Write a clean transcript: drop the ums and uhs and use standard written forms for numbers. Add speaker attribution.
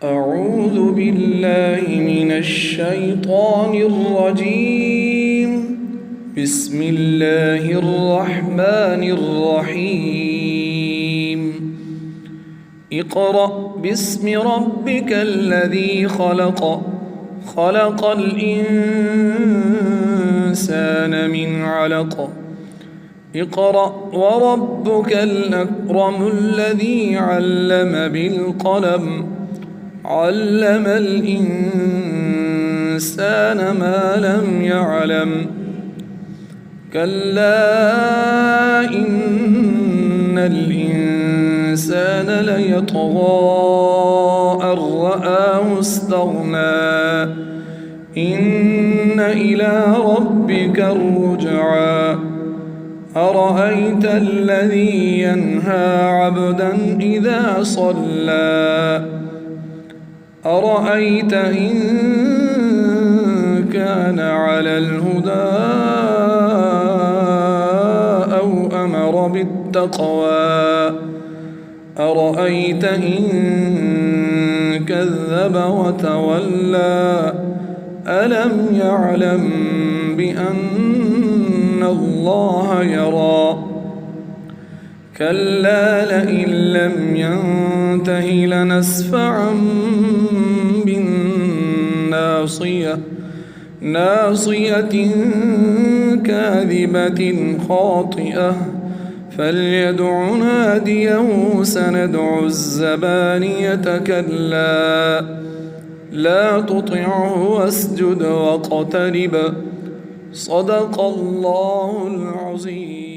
Speaker 1: أعوذ بالله من الشيطان الرجيم. بسم الله الرحمن الرحيم. اقرأ باسم ربك الذي خلق، خلق الإنسان من علق. اقرأ وربك الأكرم الذي علم بالقلم، علم الإنسان ما لم يعلم. كلا إن الإنسان ليطغى أن رآه استغنى، إن إلى ربك الرجعى. أرأيت الذي ينهى عبدا إذا صلى، أرأيت إن كان على الهدى أو أمر بالتقوى، أرأيت إن كذب وتولى. ألم يعلم بأن الله يرى. كلا لئن لم ينته لنسفعا بالناصية، ناصية كاذبة خاطئة. فليدع ناديه سندع الزبانية. كلا لا تطعه واسجد واقترب. صدق الله العظيم.